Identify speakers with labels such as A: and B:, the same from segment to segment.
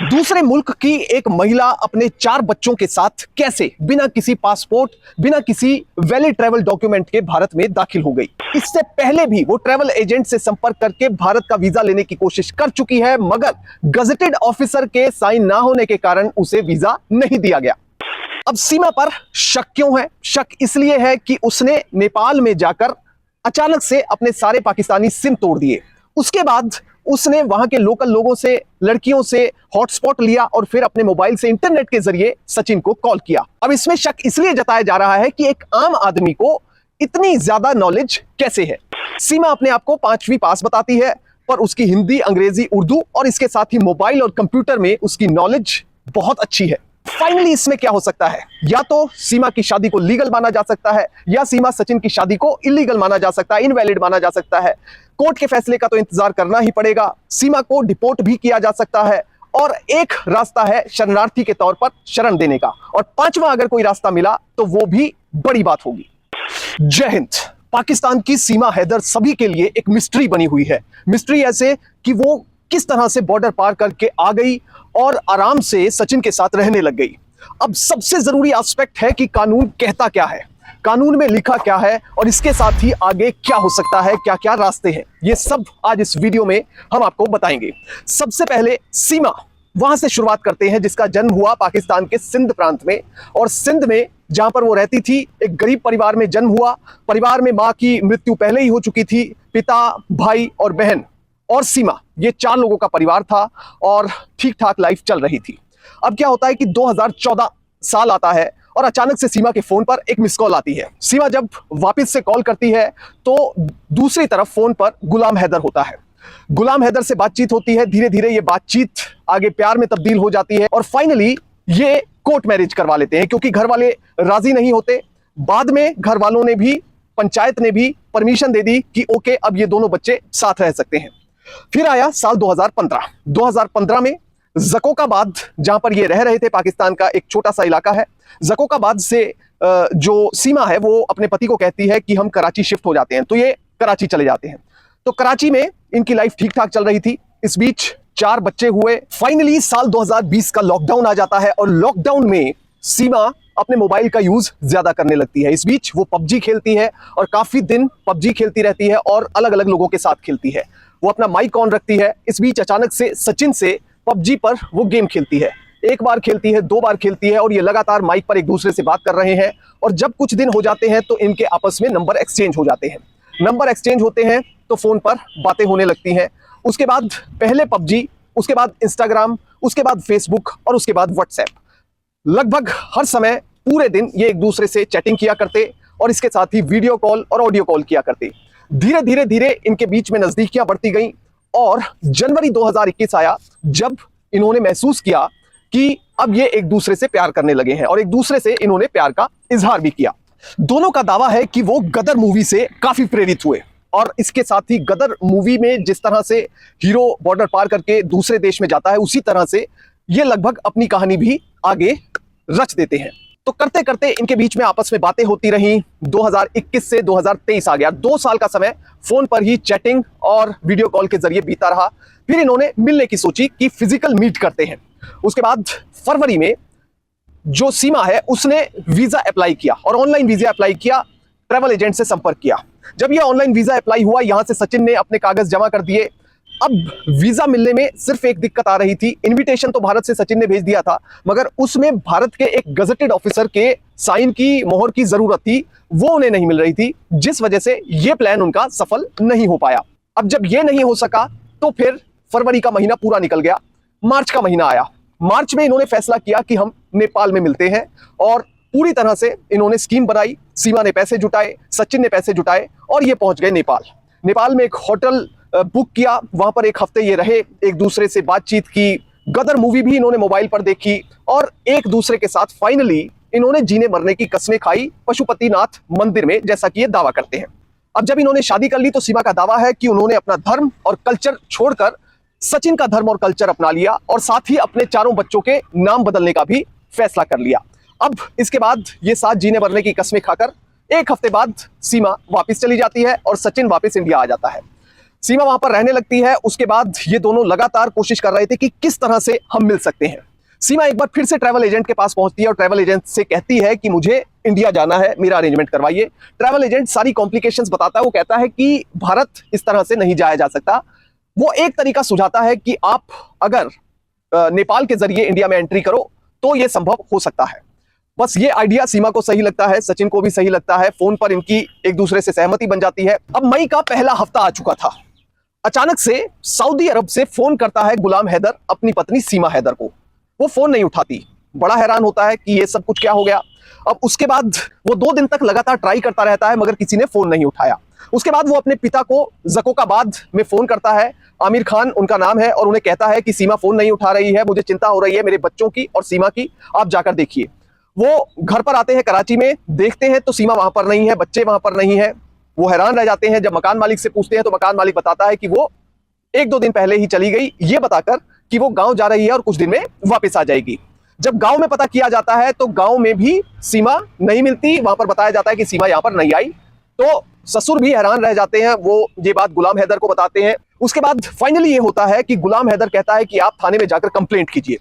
A: दूसरे मुल्क की एक महिला अपने 4 बच्चों के साथ कैसे बिना किसी पासपोर्ट, बिना किसी वैलिड ट्रैवल डॉक्यूमेंट के भारत में दाखिल हो गई। इससे पहले भी वो ट्रैवल एजेंट से संपर्क करके भारत का वीजा लेने की कोशिश कर चुकी है, मगर गजेटेड ऑफिसर के साइन ना होने के कारण उसे वीजा नहीं दिया गया। अब सीमा पर शक क्यों है? शक इसलिए है कि उसने नेपाल में जाकर अचानक से अपने सारे पाकिस्तानी सिम तोड़ दिए। उसके बाद उसने वहां के लोकल लोगों से, लड़कियों से हॉटस्पॉट लिया और फिर अपने मोबाइल से इंटरनेट के जरिए सचिन को कॉल किया। अब इसमें शक इसलिए जताया जा रहा है कि एक आम आदमी को इतनी ज्यादा नॉलेज कैसे है। सीमा अपने आप को 5वीं पास बताती है, पर उसकी हिंदी, अंग्रेजी, उर्दू और इसके साथ ही मोबाइल और कंप्यूटर में उसकी नॉलेज बहुत अच्छी है। फाइनली इसमें क्या हो सकता है? या तो सीमा की शादी को लीगल माना जा सकता है, या सीमा सचिन की शादी को इलीगल माना जा सकता है, इनवैलिड माना जा सकता है। कोर्ट के फैसले का तो इंतजार करना ही पड़ेगा। सीमा को डिपोर्ट भी किया जा सकता है, और एक रास्ता है शरणार्थी के तौर पर शरण देने का, और 5वां अगर कोई रास्ता मिला तो वो भी बड़ी बात होगी। जय हिंद। पाकिस्तान की सीमा हैदर सभी के लिए एक मिस्ट्री बनी हुई है। मिस्ट्री ऐसे कि वो किस तरह से बॉर्डर पार करके आ गई और आराम से सचिन के साथ रहने लग गई। अब सबसे जरूरी एस्पेक्ट है कि कानून कहता क्या है, कानून में लिखा क्या है, और इसके साथ ही आगे क्या हो सकता है, क्या क्या रास्ते हैं, ये सब आज इस वीडियो में हम आपको बताएंगे। सबसे पहले सीमा, वहां से शुरुआत करते हैं जिसका जन्म हुआ पाकिस्तान के सिंध प्रांत में। और सिंध में जहां पर वो रहती थी, एक गरीब परिवार में जन्म हुआ। परिवार में मां की मृत्यु पहले ही हो चुकी थी, पिता, भाई और बहन और सीमा, ये 4 लोगों का परिवार था और ठीक ठाक लाइफ चल रही थी। अब क्या होता है कि 2014 साल आता है और अचानक से सीमा के फोन पर एक मिस कॉल आती है। सीमा जब वापस से कॉल करती है तो दूसरी तरफ फोन पर गुलाम हैदर होता है। गुलाम हैदर से बातचीत होती है, धीरे धीरे ये बातचीत आगे प्यार में तब्दील हो जाती है और फाइनली ये कोर्ट मैरिज करवा लेते हैं, क्योंकि घर वाले राजी नहीं होते। बाद में घर वालों ने भी, पंचायत ने भी परमिशन दे दी कि ओके, अब ये दोनों बच्चे साथ रह सकते हैं। फिर आया साल 2015। 2015 में जकोकाबाद, जहां पर ये रह रहे थे, पाकिस्तान का एक छोटा सा इलाका है, जकोकाबाद से जो सीमा है वो अपने पति को कहती है कि हम कराची शिफ्ट हो जाते हैं। तो ये कराची चले जाते हैं। तो कराची में इनकी लाइफ ठीक ठाक चल रही थी। इस बीच 4 बच्चे हुए। फाइनली साल 2020 का लॉकडाउन आ जाता है और लॉकडाउन में सीमा अपने मोबाइल का यूज ज्यादा करने लगती है। इस बीच वो पबजी खेलती है और काफी दिन पबजी खेलती रहती है और अलग अलग लोगों के साथ खेलती है। वो अपना माइक ऑन रखती है। इस बीच अचानक से सचिन से पबजी पर वो गेम खेलती है। 1 बार खेलती है, 2 बार खेलती है, और ये लगातार माइक पर एक दूसरे से बात कर रहे हैं। और जब कुछ दिन हो जाते हैं तो इनके आपस में नंबर एक्सचेंज हो जाते हैं। नंबर एक्सचेंज होते हैं तो फोन पर बातें होने लगती हैं। उसके बाद पहले पबजी, उसके बाद इंस्टाग्राम, उसके बाद फेसबुक और उसके बाद व्हाट्सएप। लगभग हर समय पूरे दिन ये एक दूसरे से चैटिंग किया करते और इसके साथ ही वीडियो कॉल और ऑडियो कॉल किया करते। धीरे धीरे धीरे इनके बीच में नजदीकियां बढ़ती गईं और जनवरी 2021 आया जब इन्होंने महसूस किया कि अब ये एक दूसरे से प्यार करने लगे हैं, और एक दूसरे से इन्होंने प्यार का इजहार भी किया। दोनों का दावा है कि वो गदर मूवी से काफी प्रेरित हुए, और इसके साथ ही गदर मूवी में जिस तरह से हीरो बॉर्डर पार करके दूसरे देश में जाता है, उसी तरह से ये लगभग अपनी कहानी भी आगे रच देते हैं। तो करते करते इनके बीच में आपस में बातें होती रहीं। 2021 से 2023 आ गया। 2 साल का समय फोन पर ही चैटिंग और वीडियो कॉल के जरिए बीता रहा। फिर इन्होंने मिलने की सोची कि फिजिकल मीट करते हैं। उसके बाद फरवरी में जो सीमा है उसने वीजा अप्लाई किया और ऑनलाइन वीजा अप्लाई किया, ट्रैवल एजेंट से संपर्क किया। जब यह ऑनलाइन वीजा अप्लाई हुआ, यहां से सचिन ने अपने कागज जमा कर दिए। अब वीजा मिलने में सिर्फ एक दिक्कत आ रही थी। इनविटेशन तो भारत से सचिन ने भेज दिया था, मगर उसमें भारत के एक गजेटेड ऑफिसर के साइन की, मोहर की जरूरत थी, वो उन्हें नहीं मिल रही थी, जिस वजह से यह प्लान उनका सफल नहीं हो पाया। अब जब यह नहीं हो सका तो फिर फरवरी का महीना पूरा निकल गया, मार्च का महीना आया। मार्च में इन्होंने फैसला किया कि हम नेपाल में मिलते हैं, और पूरी तरह से इन्होंने स्कीम बनाई। सीमा ने पैसे जुटाए, सचिन ने पैसे जुटाए और ये पहुंच गए नेपाल। नेपाल में एक होटल बुक किया, वहां पर 1 हफ्ते ये रहे, एक दूसरे से बातचीत की, गदर मूवी भी इन्होंने मोबाइल पर देखी, और एक दूसरे के साथ फाइनली इन्होंने जीने मरने की कस्में खाई पशुपतिनाथ मंदिर में, जैसा कि ये दावा करते हैं। अब जब इन्होंने शादी कर ली तो सीमा का दावा है कि उन्होंने अपना धर्म और कल्चर छोड़कर सचिन का धर्म और कल्चर अपना लिया, और साथ ही अपने 4 बच्चों के नाम बदलने का भी फैसला कर लिया। अब इसके बाद ये साथ जीने मरने की कस्में खाकर 1 हफ्ते बाद सीमा वापस चली जाती है और सचिन वापस इंडिया आ जाता है। सीमा वहां पर रहने लगती है। उसके बाद ये दोनों लगातार कोशिश कर रहे थे कि किस तरह से हम मिल सकते हैं। सीमा एक बार फिर से ट्रैवल एजेंट के पास पहुंचती है और ट्रैवल एजेंट से कहती है कि मुझे इंडिया जाना है, मेरा अरेंजमेंट करवाइए। ट्रैवल एजेंट सारी कॉम्प्लिकेशंस बताता है। वो कहता है कि भारत इस तरह से नहीं जाया जा सकता। वो एक तरीका सुझाता है कि आप अगर नेपाल के जरिए इंडिया में एंट्री करो तो यह संभव हो सकता है। बस ये आइडिया सीमा को सही लगता है, सचिन को भी सही लगता है। फोन पर इनकी एक दूसरे से सहमति बन जाती है। अब मई का पहला हफ्ता आ चुका था। अचानक से सऊदी अरब से फोन करता है गुलाम हैदर अपनी पत्नी सीमा हैदर को। वो फोन नहीं उठाती। बड़ा हैरान होता है कि ये सब कुछ क्या हो गया। अब उसके बाद वो 2 दिन तक लगातार ट्राई करता रहता है मगर किसी ने फोन नहीं उठाया। उसके बाद वो अपने पिता को ज़कोकाबाद में फोन करता है। आमिर खान उनका नाम है और उन्हें कहता है कि सीमा फोन नहीं उठा रही है, मुझे चिंता हो रही है मेरे बच्चों की और सीमा की, आप जाकर देखिए। वो घर पर आते हैं कराची में, देखते हैं तो सीमा वहां पर नहीं है, बच्चे वहां पर नहीं है। वो हैरान रह जाते हैं। जब मकान मालिक से पूछते हैं तो मकान मालिक बताता है कि वो 1-2 दिन पहले ही चली गई, ये बताकर कि वो गांव जा रही है और कुछ दिन में वापस आ जाएगी। जब गांव में पता किया जाता है तो गांव में भी सीमा नहीं मिलती। वहां पर बताया जाता है कि सीमा यहां पर नहीं आई। तो ससुर भी हैरान रह जाते हैं। वो ये बात गुलाम हैदर को बताते हैं। उसके बाद फाइनली ये होता है कि गुलाम हैदर कहता है कि आप थाने में जाकर कंप्लेंट कीजिए।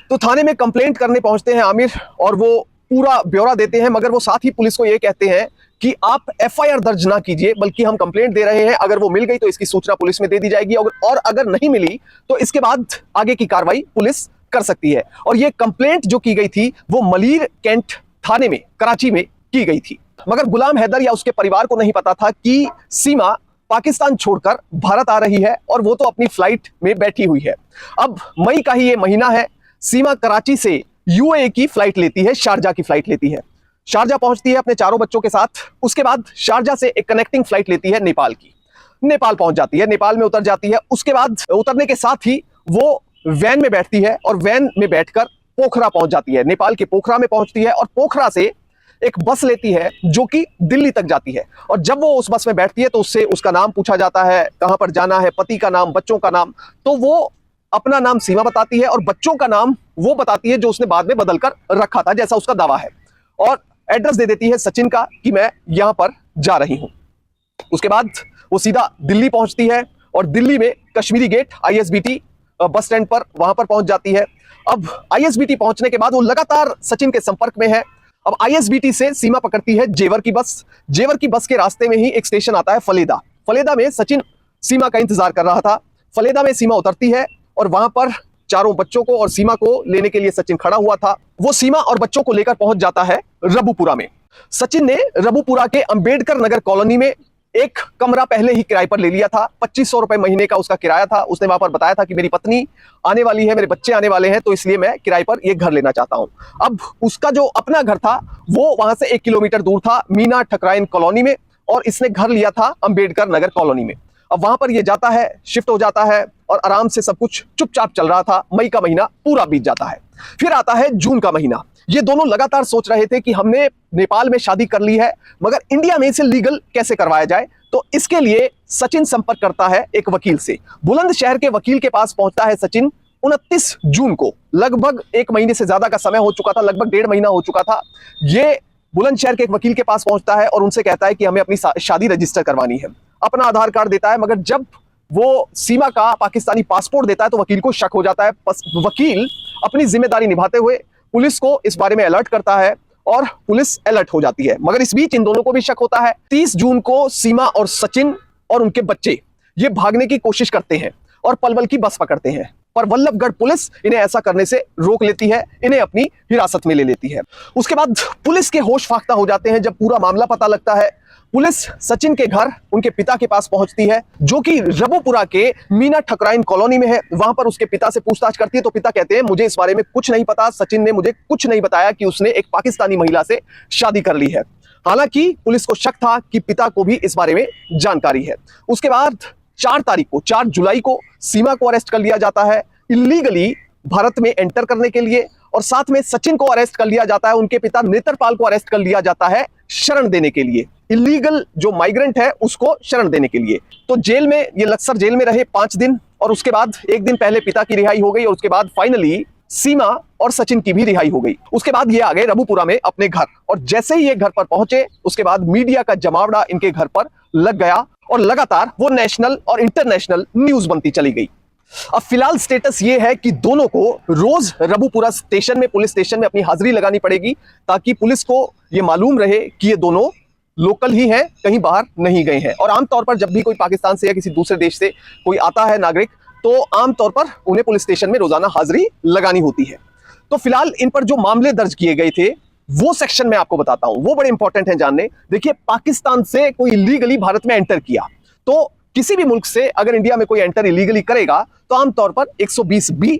A: तो थाने में कंप्लेंट करने पहुंचते हैं आमिर और वो पूरा ब्यौरा देते हैं, मगर वो साथ ही पुलिस को ये कहते हैं कि आप एफआईआर दर्ज ना कीजिए, बल्कि हम कंप्लेंट दे रहे हैं। अगर वो मिल गई तो इसकी सूचना पुलिस में दे दी जाएगी और अगर नहीं मिली तो इसके बाद आगे की कार्रवाई पुलिस कर सकती है। और ये कंप्लेंट जो की गई थी वो मलीर कैंट थाने में कराची में की गई थी। मगर गुलाम हैदर या उसके परिवार को नहीं पता था कि सीमा पाकिस्तान छोड़कर भारत आ रही है और वो तो अपनी फ्लाइट में बैठी हुई है। अब मई का ही ये महीना है। सीमा कराची से यूएई की फ्लाइट लेती है, शारजा की फ्लाइट लेती है। शारजा पहुंचती है अपने चारों बच्चों के साथ। उसके बाद शारजा से एक कनेक्टिंग फ्लाइट लेती है नेपाल की। नेपाल पहुंच जाती है, नेपाल में उतर जाती है। उसके बाद उतरने के साथ ही वो वैन में बैठती है और वैन में बैठकर पोखरा पहुंच जाती है। नेपाल के पोखरा में पहुंचती है और पोखरा से एक बस लेती है जो कि दिल्ली तक जाती है। और जब वो उस बस में बैठती है तो उससे उसका नाम पूछा जाता है, कहां पर जाना है, पति का नाम, बच्चों का नाम। तो वो अपना नाम सीमा बताती है और बच्चों का नाम वो बताती है जो उसने बाद में बदल कर रखा था, जैसा उसका दावा है। और एड्रेस दे देती है सचिन का कि मैं यहां पर जा रही हूं। उसके बाद वो सीधा दिल्ली पहुंचती है और दिल्ली में Kashmere gate ISBT bus stand पर वहां पर पहुंच जाती है। अब आईएसबीटी पहुंचने के बाद वो लगातार सचिन के संपर्क में है। अब आईएसबीटी से सीमा पकड़ती है जेवर की बस। जेवर की बस के रास्ते में ही एक स्टेशन आता है फलेदा। फलेदा में सचिन सीमा का इंतजार कर रहा था। फलेदा में सीमा उतरती है और वहां पर चारों बच्चों को और सीमा को लेने के लिए सचिन खड़ा हुआ था। वो सीमा और बच्चों को लेकर पहुंच जाता है रबुपुरा में। सचिन ने रबुपुरा के अंबेडकर नगर कॉलोनी में एक कमरा पहले ही किराए पर ले लिया था। 2500 रुपए महीने का उसका किराया था। उसने वहां पर बताया था कि मेरी पत्नी आने वाली है, मेरे बच्चे आने वाले हैं, तो इसलिए मैं किराए पर ये घर लेना चाहता हूं। अब उसका जो अपना घर था वो वहां से 1 किलोमीटर दूर था, मीना ठकराइन कॉलोनी में, और इसने घर लिया था अंबेडकर नगर कॉलोनी में। अब वहां पर ये जाता है, शिफ्ट हो जाता है और आराम से सब कुछ चुपचाप चल रहा था। मई का महीना पूरा बीत जाता है। फिर आता है जून का महीना। ये दोनों लगातार सोच रहे थे कि हमने नेपाल में शादी कर ली है, मगर इंडिया में इसे लीगल कैसे करवाया जाए। तो इसके लिए सचिन संपर्क करता है एक वकील से। बुलंदशहर के वकील के पास पहुंचता है सचिन 29 जून को। लगभग 1 महीने से ज्यादा का समय हो चुका था, लगभग 1.5 महीना हो चुका था। ये बुलंदशहर के एक वकील के पास पहुंचता है और उनसे कहता है कि हमें अपनी शादी रजिस्टर करवानी है। अपना आधार कार्ड देता है, मगर जब वो सीमा का पाकिस्तानी पासपोर्ट देता है तो वकील को शक हो जाता है। वकील अपनी जिम्मेदारी निभाते हुए पुलिस को इस बारे में अलर्ट करता है और पुलिस अलर्ट हो जाती है। मगर इस बीच इन दोनों को भी शक होता है। 30 जून को सीमा और सचिन और उनके बच्चे ये भागने की कोशिश करते हैं और पलवल की बस पकड़ते हैं, पर वल्लभगढ़ पुलिस इन्हें ऐसा करने से रोक लेती है, इन्हें अपनी हिरासत में ले लेती है। उसके बाद पुलिस के होश फाख्ता हो जाते हैं जब पूरा मामला पता लगता है। पुलिस सचिन के घर उनके पिता के पास पहुंचती है, जो कि रबुपुरा के मीना ठकराइन कॉलोनी में है। वहां पर उसके पिता से पूछताछ करती है तो पिता कहते हैं मुझे इस बारे में कुछ नहीं पता, सचिन ने मुझे कुछ नहीं बताया कि उसने एक पाकिस्तानी महिला से शादी कर ली है। हालांकि पुलिस को शक था कि पिता को भी इस बारे में जानकारी है। उसके बाद 4 जुलाई को सीमा को अरेस्ट कर लिया जाता है इलीगली भारत में एंटर करने के लिए, और साथ में सचिन को अरेस्ट कर लिया जाता है। उनके पिता नेत्रपाल को अरेस्ट कर लिया जाता है शरण देने के लिए, इलीगल जो माइग्रेंट है उसको शरण देने के लिए। तो जेल में ये लक्सर जेल में रहे 5 दिन, और उसके बाद 1 दिन पहले पिता की रिहाई हो गई और उसके बाद फाइनली सीमा और सचिन की भी रिहाई हो गई। उसके बाद ये आ गए रबुपुरा में अपने घर, और जैसे ही ये घर पर पहुंचे उसके बाद मीडिया का जमावड़ा इनके घर पर लग गया और लगातार वो नेशनल और इंटरनेशनल न्यूज बनती चली गई। अब फिलहाल स्टेटस ये है कि दोनों को रोज रबुपुरा स्टेशन में, पुलिस स्टेशन में अपनी हाजिरी लगानी पड़ेगी, ताकि पुलिस को ये मालूम रहे कि ये दोनों लोकल ही हैं, कहीं बाहर नहीं गए हैं। और आमतौर पर जब भी कोई पाकिस्तान से या किसी दूसरे देश से कोई आता है नागरिक, तो आमतौर पर उन्हें पुलिस स्टेशन में रोजाना हाजिरी लगानी होती है। तो फिलहाल इन पर जो मामले दर्ज किए गए थे वो सेक्शन में आपको बताता हूं, वो बड़े इंपॉर्टेंट है जानने। देखिए, पाकिस्तान से कोई इलीगली भारत में एंटर किया, तो किसी भी मुल्क से अगर इंडिया में कोई एंटर इलीगली करेगा तो आमतौर पर 120B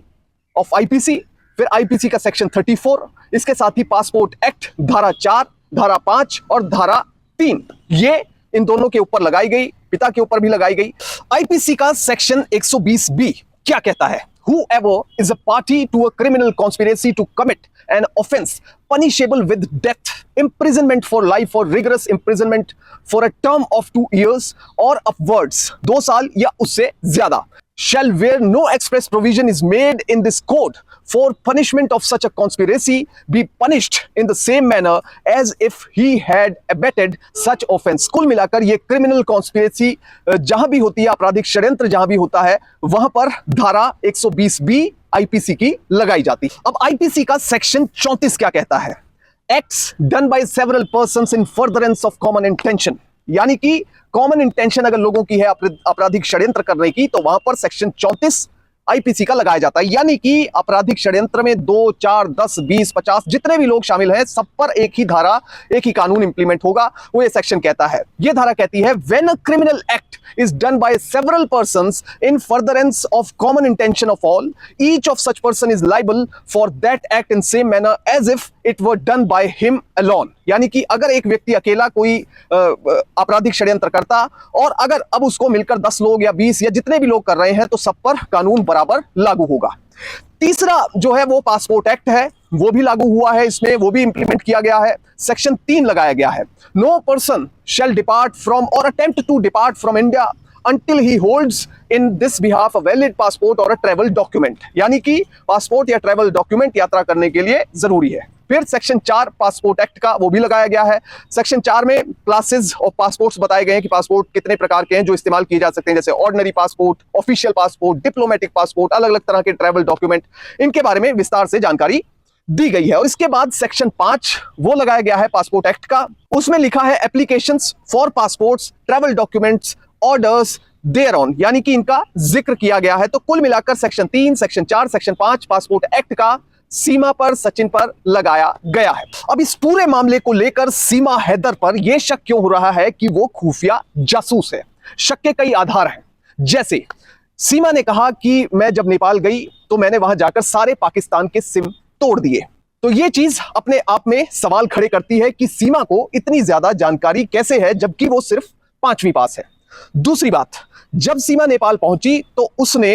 A: ऑफ आईपीसी, फिर आईपीसी का सेक्शन 34, इसके साथ ही पासपोर्ट एक्ट धारा 4, धारा 5 और धारा 3, ये इन दोनों के ऊपर लगाई गई, पिता के ऊपर भी लगाई गई। आईपीसी का सेक्शन 120B क्या कहता है? Whoever is a party to a criminal conspiracy to commit an offense punishable with death, imprisonment for life or rigorous imprisonment for a term of 2 years or upwards, 2 साल या उससे ज्यादा, shall where no express provision is made in this code for punishment of such a conspiracy be punished in the same manner as if he had abetted such offense। कुल मिलाकर ये criminal conspiracy जहां भी होती है, आपराधिक षड्यंत्र जहां भी होता है, वहां पर धारा 120B आईपीसी की लगाई जाती। अब आईपीसी का सेक्शन 34 क्या कहता है? Acts done by several persons in furtherance of common intention, यानी कि कॉमन इंटेंशन अगर लोगों की है आपराधिक षड्यंत्र करने की, तो वहां पर सेक्शन 34 आईपीसी का लगाया जाता है। यानी कि आपराधिक षड्यंत्र में 2, 4, 10, 20, 50 जितने भी लोग शामिल हैं, सब पर एक ही धारा, एक ही कानून इंप्लीमेंट होगा, वो ये सेक्शन कहता है। ये धारा कहती है, when a criminal act is done by several persons in furtherance of common intention of all, each of such person is liable for that act in same manner as if it were done by him alone। यानी कि अगर एक व्यक्ति अकेला कोई आपराधिक षड्यंत्र करता, और अगर अब उसको मिलकर 10 लोग या 20 या जितने भी लोग कर रहे हैं, तो सब पर कानून बराबर लागू होगा। तीसरा जो है वो पासपोर्ट एक्ट है, वो भी लागू हुआ है इसमें, वो भी इंप्लीमेंट किया गया है। सेक्शन 3 लगाया गया है, no person shall depart from और attempt to depart from India until he holds in this behalf a valid passport or a travel document। यानी कि पासपोर्ट या ट्रैवल डॉक्यूमेंट यात्रा करने के लिए जरूरी है। फिर सेक्शन 4 पासपोर्ट एक्ट का, वो भी लगाया गया है। सेक्शन 4 में क्लासेस ऑफ पासपोर्ट्स बताए गए हैं कि पासपोर्ट कितने प्रकार के हैं जो इस्तेमाल किए जा सकते हैं, जैसे ordinary passport, official passport, diplomatic passport, अलग अलग तरह के ट्रैवल डॉक्यूमेंट, इनके बारे में विस्तार से जानकारी दी गई है। और इसके बाद सेक्शन 5 वो लगाया गया है पासपोर्ट एक्ट का, उसमें लिखा है applications for passports, travel documents, orders there on, यानी कि इनका जिक्र किया गया है। तो कुल मिलाकर section 3, section 4, section 5 passport act का सीमा पर, सचिन पर लगाया गया है। अब इस पूरे मामले को लेकर सीमा हैदर पर यह शक क्यों हो रहा है कि वो खुफिया जासूस है? शक के कई आधार हैं। जैसे सीमा ने कहा कि मैं जब नेपाल गई तो मैंने वहां जाकर सारे पाकिस्तान के सिम तोड़ दिए। तो यह चीज अपने आप में सवाल खड़े करती है कि सीमा को इतनी ज्यादा जानकारी कैसे है, जबकि वो सिर्फ 5वीं पास है। दूसरी बात, जब सीमा नेपाल पहुंची तो उसने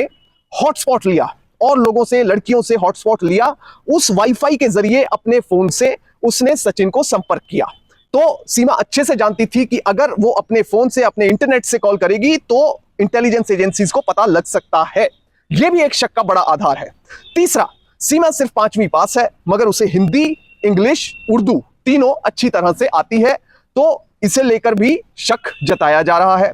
A: हॉटस्पॉट लिया और लोगों से, लड़कियों से हॉटस्पॉट लिया, उस वाईफाई के जरिए अपने फोन से उसने सचिन को संपर्क किया। तो सीमा अच्छे से जानती थी कि अगर वो अपने फोन से, अपने इंटरनेट से कॉल करेगी तो इंटेलिजेंस एजेंसीज को पता लग सकता है। यह भी एक शक का बड़ा आधार है। तीसरा, सीमा सिर्फ 5वीं पास है, मगर उसे हिंदी, इंग्लिश, उर्दू तीनों अच्छी तरह से आती है, तो इसे लेकर भी शक जताया जा रहा है।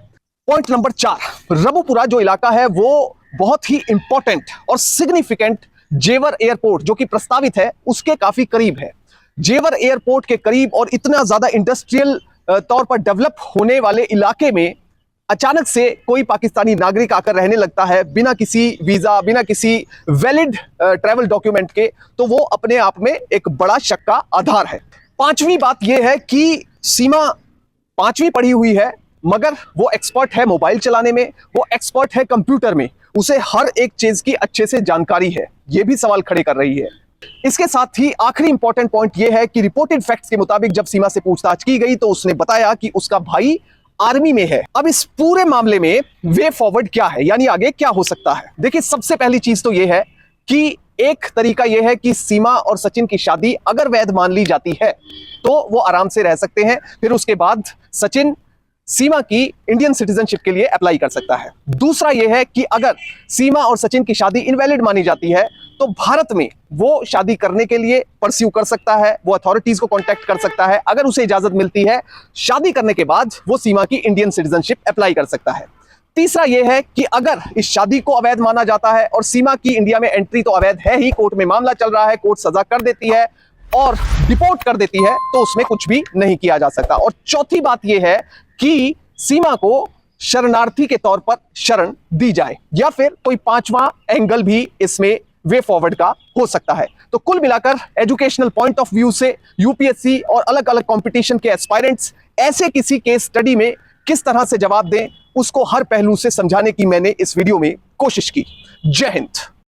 A: पॉइंट नंबर 4, रबुपुरा जो इलाका है वो बहुत ही इंपॉर्टेंट और सिग्निफिकेंट जेवर एयरपोर्ट जो कि प्रस्तावित है उसके काफी करीब है। जेवर एयरपोर्ट के करीब और इतना ज्यादा इंडस्ट्रियल तौर पर डेवलप होने वाले इलाके में अचानक से कोई पाकिस्तानी नागरिक आकर रहने लगता है बिना किसी वीजा, बिना किसी वैलिड ट्रैवल डॉक्यूमेंट के, तो वो अपने आप में एक बड़ा शक का आधार है। 5वीं बात यह है कि सीमा 5वीं पढ़ी हुई है, मगर वो एक्सपर्ट है मोबाइल चलाने में, वो एक्सपर्ट है कंप्यूटर में, उसे हर एक चीज की अच्छे से जानकारी है। ये भी सवाल खड़े कर रही है। इसके साथ ही आखिरी इंपॉर्टेंट पॉइंट यह है कि रिपोर्टेड फैक्ट्स के मुताबिक जब सीमा से पूछताछ की गई तो उसने बताया कि उसका भाई आर्मी में है। अब इस पूरे मामले में वे फॉरवर्ड क्या है, यानी आगे क्या हो सकता है? देखिए, सबसे पहली चीज तो यह है कि एक तरीका यह है कि सीमा और सचिन की शादी अगर वैध मान ली जाती है तो वो आराम से रह सकते हैं। फिर उसके बाद सचिन सीमा की इंडियन सिटीजनशिप के लिए अप्लाई कर सकता है। दूसरा यह है कि अगर सीमा और सचिन की शादी इनवैलिड मानी जाती है तो भारत में वो शादी करने के लिए परस्यू कर सकता है, वो अथॉरिटीज को कांटेक्ट कर सकता है। अगर उसे इजाजत मिलती है, शादी करने के बाद वो सीमा की इंडियन सिटीजनशिप अप्लाई कर सकता है। तीसरा यह है कि अगर इस शादी को अवैध माना जाता है और सीमा की इंडिया में एंट्री तो अवैध है ही, कोर्ट में मामला चल रहा है, कोर्ट सजा कर देती है और डिपोर्ट कर देती है, तो उसमें कुछ भी नहीं किया जा सकता। और चौथी बात यह है कि सीमा को शरणार्थी के तौर पर शरण दी जाए, या फिर कोई पांचवा एंगल भी इसमें वे फॉरवर्ड का हो सकता है। तो कुल मिलाकर एजुकेशनल पॉइंट ऑफ व्यू से यूपीएससी और अलग अलग कंपटीशन के एस्पायरेंट्स ऐसे किसी केस स्टडी में किस तरह से जवाब दें, उसको हर पहलू से समझाने की मैंने इस वीडियो में कोशिश की। जय हिंद।